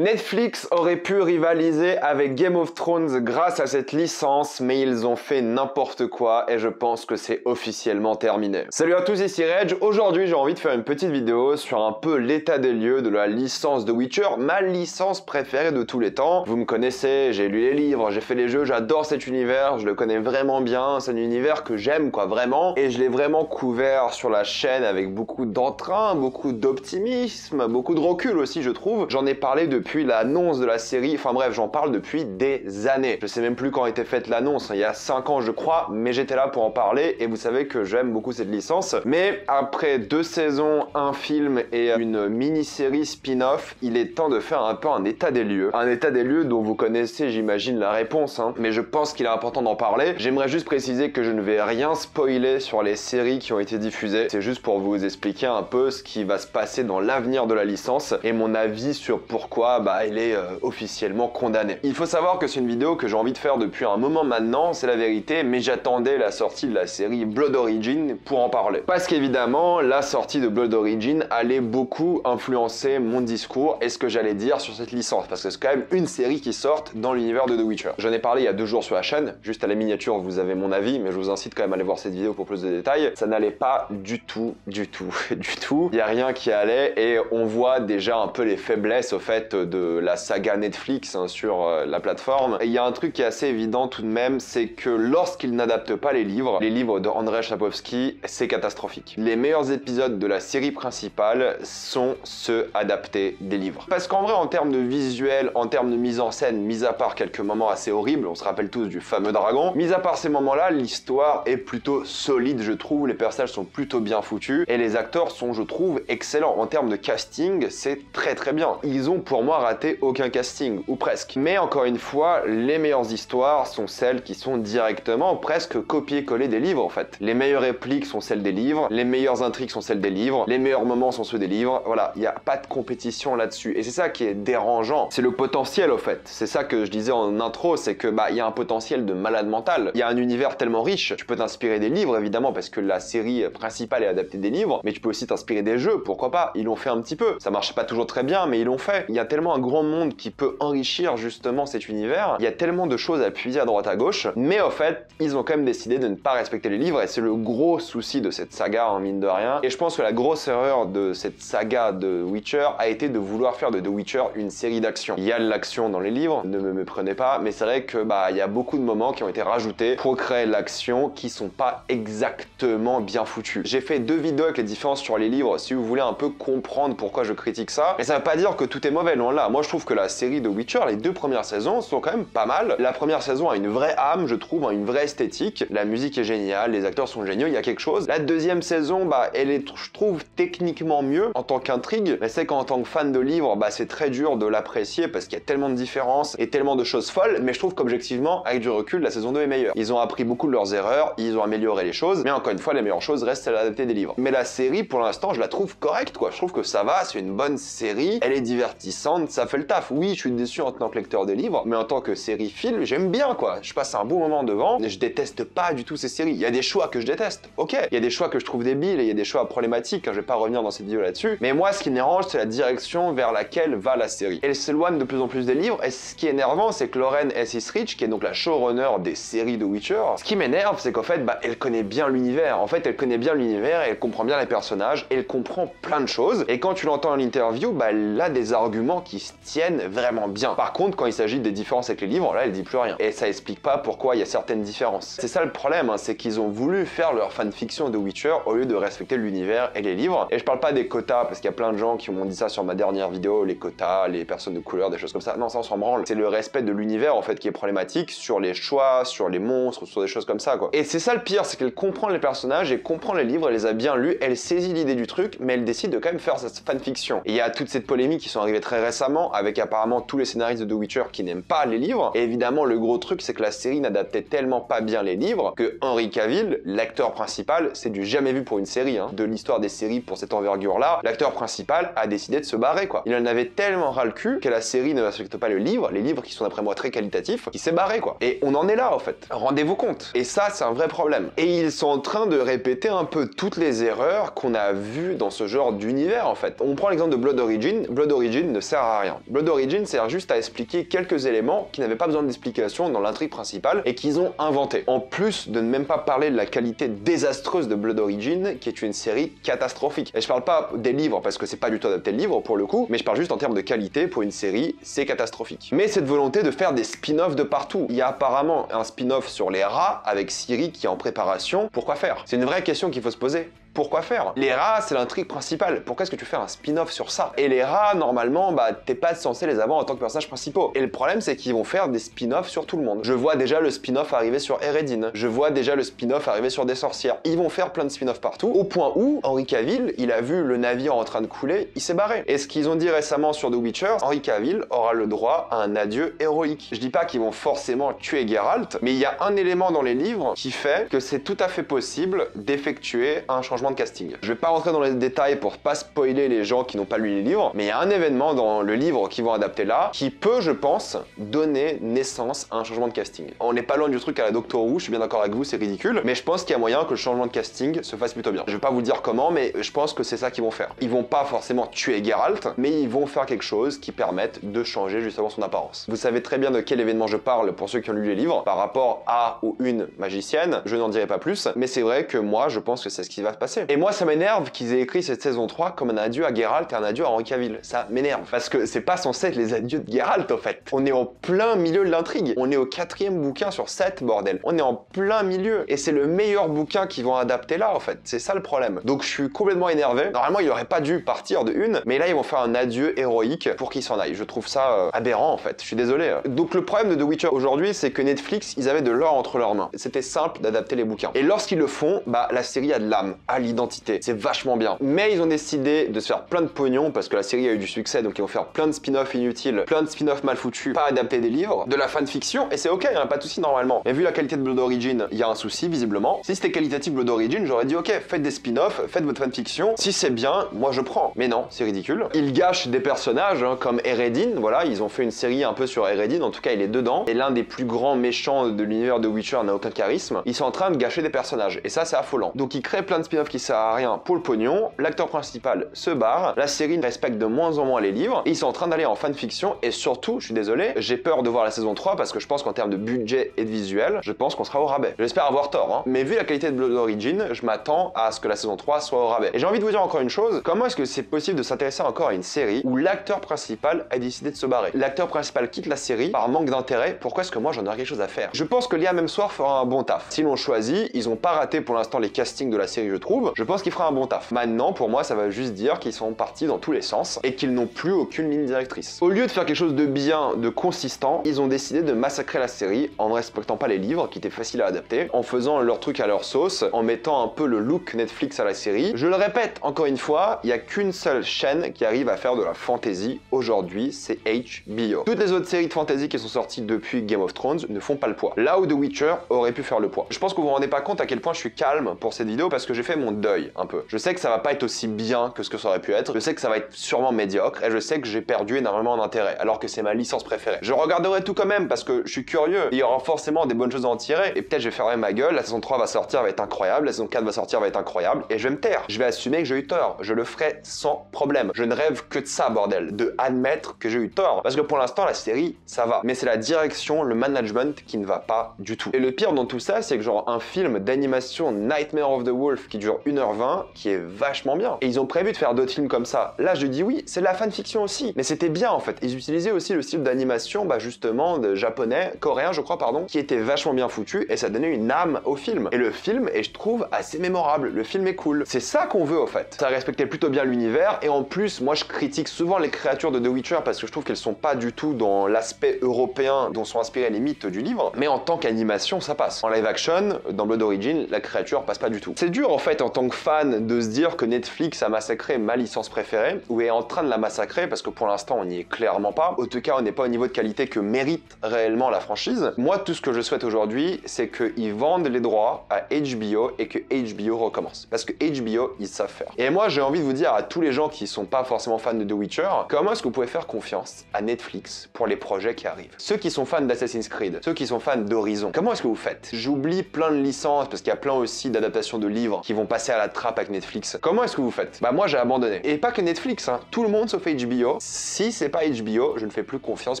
Netflix aurait pu rivaliser avec Game of Thrones grâce à cette licence, mais ils ont fait n'importe quoi et je pense que c'est officiellement terminé. Salut à tous, ici Reg. Aujourd'hui, j'ai envie de faire une petite vidéo sur un peu l'état des lieux de la licence de Witcher, ma licence préférée de tous les temps. Vous me connaissez, j'ai lu les livres, j'ai fait les jeux, j'adore cet univers, je le connais vraiment bien, c'est un univers que j'aime quoi, vraiment, et je l'ai vraiment couvert sur la chaîne avec beaucoup d'entrain, beaucoup d'optimisme, beaucoup de recul aussi je trouve. J'en ai parlé depuis l'annonce de la série, enfin bref, j'en parle depuis des années. Je sais même plus quand était faite l'annonce, il y a 5 ans je crois, mais j'étais là pour en parler et vous savez que j'aime beaucoup cette licence. Mais après 2 saisons, un film et une mini-série spin-off, il est temps de faire un peu un état des lieux. Un état des lieux dont vous connaissez, j'imagine, la réponse, hein. Mais je pense qu'il est important d'en parler. J'aimerais juste préciser que je ne vais rien spoiler sur les séries qui ont été diffusées. C'est juste pour vous expliquer un peu ce qui va se passer dans l'avenir de la licence et mon avis sur pourquoi il est officiellement condamné. Il faut savoir que c'est une vidéo que j'ai envie de faire depuis un moment maintenant, c'est la vérité, mais j'attendais la sortie de la série Blood Origin pour en parler. Parce qu'évidemment, la sortie de Blood Origin allait beaucoup influencer mon discours et ce que j'allais dire sur cette licence, parce que c'est quand même une série qui sort dans l'univers de The Witcher. J'en ai parlé il y a 2 jours sur la chaîne, juste à la miniature vous avez mon avis, mais je vous incite quand même à aller voir cette vidéo pour plus de détails. Ça n'allait pas du tout. Il n'y a rien qui allait et on voit déjà un peu les faiblesses au fait de la saga Netflix sur la plateforme. Et il y a un truc qui est assez évident tout de même, c'est que lorsqu'ils n'adaptent pas les livres de Andrzej Sapkowski, c'est catastrophique. Les meilleurs épisodes de la série principale sont ceux adaptés des livres. Parce qu'en vrai, en termes de visuel, en termes de mise en scène, mis à part quelques moments assez horribles, on se rappelle tous du fameux dragon, mis à part ces moments-là, l'histoire est plutôt solide, je trouve, les personnages sont plutôt bien foutus, et les acteurs sont, je trouve, excellents. En termes de casting, c'est très bien. Ils ont pour moi raté aucun casting, ou presque. Mais encore une fois, les meilleures histoires sont celles qui sont directement presque copier-coller des livres en fait. Les meilleures répliques sont celles des livres, les meilleures intrigues sont celles des livres, les meilleurs moments sont ceux des livres, voilà, il n'y a pas de compétition là-dessus. Et c'est ça qui est dérangeant, c'est le potentiel au fait. C'est ça que je disais en intro, c'est que il y a un potentiel de malade mental. Il y a un univers tellement riche, tu peux t'inspirer des livres évidemment parce que la série principale est adaptée des livres, mais tu peux aussi t'inspirer des jeux, pourquoi pas, ils l'ont fait un petit peu. Ça marche pas toujours très bien, mais ils l'ont fait. Il y a tellement un grand monde qui peut enrichir justement cet univers, il y a tellement de choses à puiser à droite à gauche, mais au fait, ils ont quand même décidé de ne pas respecter les livres et c'est le gros souci de cette saga, mine de rien. Et je pense que la grosse erreur de cette saga de Witcher a été de vouloir faire de The Witcher une série d'action. Il y a de l'action dans les livres, ne me méprenez pas, mais c'est vrai que il y a beaucoup de moments qui ont été rajoutés pour créer l'action qui sont pas exactement bien foutus. J'ai fait 2 vidéos avec les différences sur les livres si vous voulez un peu comprendre pourquoi je critique ça, mais ça veut pas dire que tout est mauvais, loin de là. Moi je trouve que la série de Witcher, les 2 premières saisons sont quand même pas mal. La première saison a une vraie âme, je trouve, une vraie esthétique. La musique est géniale, les acteurs sont géniaux, il y a quelque chose. La deuxième saison, elle est, je trouve, techniquement mieux en tant qu'intrigue, mais c'est qu'en tant que fan de livres, c'est très dur de l'apprécier parce qu'il y a tellement de différences et tellement de choses folles, mais je trouve qu'objectivement, avec du recul, la saison 2 est meilleure. Ils ont appris beaucoup de leurs erreurs, ils ont amélioré les choses, mais encore une fois, les meilleures choses restent celles adaptées des livres. Mais la série, pour l'instant, je la trouve correcte, quoi. Je trouve que ça va, c'est une bonne série, elle est divertissante, ça fait le taf. Oui, je suis déçu en tant que lecteur des livres, mais en tant que série film, j'aime bien quoi. Je passe un bon moment devant, et je déteste pas du tout ces séries. Il y a des choix que je déteste, ok. Il y a des choix que je trouve débiles et il y a des choix problématiques, je vais pas revenir dans cette vidéo là-dessus. Mais moi, ce qui me dérange, c'est la direction vers laquelle va la série. Elle s'éloigne de plus en plus des livres, et ce qui est énervant, c'est que Lauren S. Rich, qui est donc la showrunner des séries de Witcher, ce qui m'énerve, c'est qu'en fait, elle connaît bien l'univers. En fait, elle connaît bien l'univers, et elle comprend bien les personnages, et elle comprend plein de choses. Et quand tu l'entends en interview, elle a des arguments qui se tiennent vraiment bien. Par contre, quand il s'agit des différences avec les livres, là, elle dit plus rien. Et ça explique pas pourquoi il y a certaines différences. C'est ça le problème, c'est qu'ils ont voulu faire leur fanfiction de Witcher au lieu de respecter l'univers et les livres. Et je parle pas des quotas, parce qu'il y a plein de gens qui m'ont dit ça sur ma dernière vidéo, les quotas, les personnes de couleur, des choses comme ça. Non, ça on s'en branle. C'est le respect de l'univers, en fait, qui est problématique sur les choix, sur les monstres, sur des choses comme ça, quoi. Et c'est ça le pire, c'est qu'elle comprend les personnages et comprend les livres, elle les a bien lus, elle saisit l'idée du truc, mais elle décide de quand même faire sa fanfiction. Et il y a toute cette polémique qui sont arrivées très récemment, avec apparemment tous les scénaristes de The Witcher qui n'aiment pas les livres. Et évidemment, le gros truc, c'est que la série n'adaptait tellement pas bien les livres que Henry Cavill, l'acteur principal, c'est du jamais vu pour une série, de l'histoire des séries pour cette envergure-là. L'acteur principal a décidé de se barrer, quoi. Il en avait tellement ras le cul que la série ne respecte pas le livre, les livres qui sont d'après moi très qualitatifs, qui s'est barré, quoi. Et on en est là, en fait. Rendez-vous compte. Et ça, c'est un vrai problème. Et ils sont en train de répéter un peu toutes les erreurs qu'on a vues dans ce genre d'univers, en fait. On prend l'exemple de Blood Origin. Blood Origin ne sert à à rien. Blood Origin sert juste à expliquer quelques éléments qui n'avaient pas besoin d'explication dans l'intrigue principale et qu'ils ont inventé. En plus de ne même pas parler de la qualité désastreuse de Blood Origin, qui est une série catastrophique. Et je parle pas des livres parce que c'est pas du tout adapté le livre pour le coup, mais je parle juste en termes de qualité pour une série, c'est catastrophique. Mais cette volonté de faire des spin-offs de partout. Il y a apparemment un spin-off sur les rats avec Siri qui est en préparation. Pourquoi faire? C'est une vraie question qu'il faut se poser. Pourquoi faire? Les rats, c'est l'intrigue principale. Pourquoi est-ce que tu fais un spin-off sur ça? Et les rats, normalement, bah, t'es pas censé les avoir en tant que personnages principaux. Et le problème, c'est qu'ils vont faire des spin-offs sur tout le monde. Je vois déjà le spin-off arriver sur Eredin. Je vois déjà le spin-off arriver sur des sorcières. Ils vont faire plein de spin-offs partout, au point où Henry Cavill, il a vu le navire en train de couler, il s'est barré. Et ce qu'ils ont dit récemment sur The Witcher, Henry Cavill aura le droit à un adieu héroïque. Je dis pas qu'ils vont forcément tuer Geralt, mais il y a un élément dans les livres qui fait que c'est tout à fait possible d'effectuer un changement de casting. Je vais pas rentrer dans les détails pour pas spoiler les gens qui n'ont pas lu les livres, mais il y a un événement dans le livre qu'ils vont adapter là qui peut, je pense, donner naissance à un changement de casting. On n'est pas loin du truc à la Doctor Who, je suis bien d'accord avec vous, c'est ridicule, mais je pense qu'il y a moyen que le changement de casting se fasse plutôt bien. Je vais pas vous dire comment, mais je pense que c'est ça qu'ils vont faire. Ils vont pas forcément tuer Geralt, mais ils vont faire quelque chose qui permette de changer justement son apparence. Vous savez très bien de quel événement je parle pour ceux qui ont lu les livres, par rapport à ou une magicienne, je n'en dirai pas plus, mais c'est vrai que moi, je pense que c'est ce qui va se passer. Et moi, ça m'énerve qu'ils aient écrit cette saison 3 comme un adieu à Geralt et un adieu à Henry Cavill. Ça m'énerve, parce que c'est pas censé être les adieux de Geralt, en fait. On est en plein milieu de l'intrigue. On est au 4e bouquin sur 7, bordel. On est en plein milieu. Et c'est le meilleur bouquin qu'ils vont adapter là, en fait. C'est ça le problème. Donc je suis complètement énervé. Normalement, il aurait pas dû partir de une, mais là, ils vont faire un adieu héroïque pour qu'il s'en aille. Je trouve ça aberrant, en fait. Je suis désolé. Donc le problème de The Witcher aujourd'hui, c'est que Netflix, ils avaient de l'or entre leurs mains. C'était simple d'adapter les bouquins. Et lorsqu'ils le font, bah la série a de l'âme, a l'identité. C'est vachement bien. Mais ils ont décidé de se faire plein de pognon parce que la série a eu du succès, donc ils vont faire plein de spin-offs inutiles, plein de spin-offs mal foutus, pas adapter des livres, de la fanfiction, et c'est ok, il n'y a pas de souci normalement. Mais vu la qualité de Blood Origin, il y a un souci visiblement. Si c'était qualitatif Blood Origin, j'aurais dit ok, faites des spin-offs, faites votre fanfiction. Si c'est bien, moi je prends. Mais non, c'est ridicule. Ils gâchent des personnages comme Eredin, voilà, ils ont fait une série un peu sur Eredin, en tout cas il est dedans. Et l'un des plus grands méchants de l'univers de Witcher n'a aucun charisme. Ils sont en train de gâcher des personnages, et ça c'est affolant. Donc ils créent plein de spin-offs qui servent à rien pour le pognon, l'acteur principal se barre, la série respecte de moins en moins les livres, et ils sont en train d'aller en fanfiction, et surtout, je suis désolé, j'ai peur de voir la saison 3 parce que je pense qu'en termes de budget et de visuel, je pense qu'on sera au rabais. J'espère avoir tort, hein, mais vu la qualité de Blood Origin, je m'attends à ce que la saison 3 soit au rabais. Et j'ai envie de vous dire encore une chose, comment est-ce que c'est possible de s'intéresser encore à une série où l'acteur principal a décidé de se barrer? L'acteur principal quitte la série par manque d'intérêt, pourquoi est-ce que moi j'en aurais quelque chose à faire? Je pense que Liam Hemsworth fera un bon taf. S'ils l'ont choisi, ils ont pas raté pour l'instant les castings de la série, je trouve, je pense qu'il fera un bon taf. Maintenant, pour moi, ça va juste dire qu'ils sont partis dans tous les sens et qu'ils n'ont plus aucune ligne directrice. Au lieu de faire quelque chose de bien, de consistant, ils ont décidé de massacrer la série en ne respectant pas les livres qui étaient faciles à adapter, en faisant leur truc à leur sauce, en mettant un peu le look Netflix à la série. Je le répète encore une fois, il n'y a qu'une seule chaîne qui arrive à faire de la fantasy aujourd'hui, c'est HBO. Toutes les autres séries de fantasy qui sont sorties depuis Game of Thrones ne font pas le poids. Là où The Witcher aurait pu faire le poids. Je pense que vous vous rendez pas compte à quel point je suis calme pour cette vidéo parce que j'ai fait mon deuil un peu. Je sais que ça va pas être aussi bien que ce que ça aurait pu être, je sais que ça va être sûrement médiocre et je sais que j'ai perdu énormément d'intérêt alors que c'est ma licence préférée. Je regarderai tout quand même parce que je suis curieux, il y aura forcément des bonnes choses à en tirer et peut-être je vais fermer ma gueule, la saison 3 va sortir, va être incroyable, la saison 4 va sortir, va être incroyable et je vais me taire. Je vais assumer que j'ai eu tort, je le ferai sans problème. Je ne rêve que de ça bordel, de admettre que j'ai eu tort parce que pour l'instant la série ça va, mais c'est la direction, le management qui ne va pas du tout. Et le pire dans tout ça c'est que genre un film d'animation Nightmare of the Wolf qui dure 1h20 qui est vachement bien. Et ils ont prévu de faire d'autres films comme ça. Là, je dis oui, c'est de la fanfiction aussi. Mais c'était bien, en fait. Ils utilisaient aussi le style d'animation, bah justement, de japonais, coréen, je crois, pardon, qui était vachement bien foutu et ça donnait une âme au film. Et le film est, je trouve, assez mémorable. Le film est cool. C'est ça qu'on veut, en fait. Ça respectait plutôt bien l'univers et en plus, moi, je critique souvent les créatures de The Witcher parce que je trouve qu'elles sont pas du tout dans l'aspect européen dont sont inspirés les mythes du livre. Mais en tant qu'animation, ça passe. En live action, dans Blood Origin, la créature passe pas du tout. C'est dur, en fait, en tant que fan, de se dire que Netflix a massacré ma licence préférée ou est en train de la massacrer parce que pour l'instant on n'y est clairement pas. En tout cas on n'est pas au niveau de qualité que mérite réellement la franchise. Moi tout ce que je souhaite aujourd'hui c'est qu'ils vendent les droits à HBO et que HBO recommence. Parce que HBO ils savent faire. Et moi j'ai envie de vous dire à tous les gens qui sont pas forcément fans de The Witcher, comment est-ce que vous pouvez faire confiance à Netflix pour les projets qui arrivent? Ceux qui sont fans d'Assassin's Creed, ceux qui sont fans d'Horizon, comment est-ce que vous faites? J'oublie plein de licences parce qu'il y a plein aussi d'adaptations de livres qui vont passer à la trappe avec Netflix. Comment est-ce que vous faites? Bah moi j'ai abandonné. Et pas que Netflix, hein. Tout le monde sauf HBO. Si c'est pas HBO, je ne fais plus confiance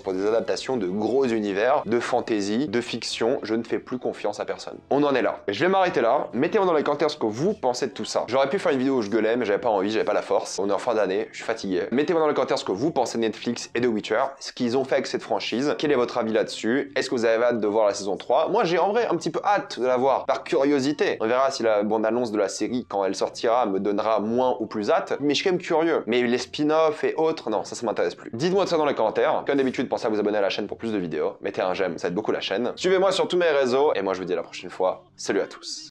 pour des adaptations de gros univers, de fantasy, de fiction. Je ne fais plus confiance à personne. On en est là. Et je vais m'arrêter là. Mettez-moi dans les commentaires ce que vous pensez de tout ça. J'aurais pu faire une vidéo où je gueulais, mais j'avais pas envie, j'avais pas la force. On est en fin d'année, je suis fatigué. Mettez-moi dans les commentaires ce que vous pensez de Netflix et de Witcher, ce qu'ils ont fait avec cette franchise. Quel est votre avis là-dessus? Est-ce que vous avez hâte de voir la saison 3? Moi j'ai en vrai un petit peu hâte de la voir, par curiosité. On verra si la bande-annonce de la série, quand elle sortira, me donnera moins ou plus hâte, mais je suis quand même curieux. Mais les spin-offs et autres, non, ça m'intéresse plus. Dites-moi ça dans les commentaires. Comme d'habitude, pensez à vous abonner à la chaîne pour plus de vidéos. Mettez un j'aime, ça aide beaucoup la chaîne. Suivez-moi sur tous mes réseaux, et moi je vous dis à la prochaine fois. Salut à tous.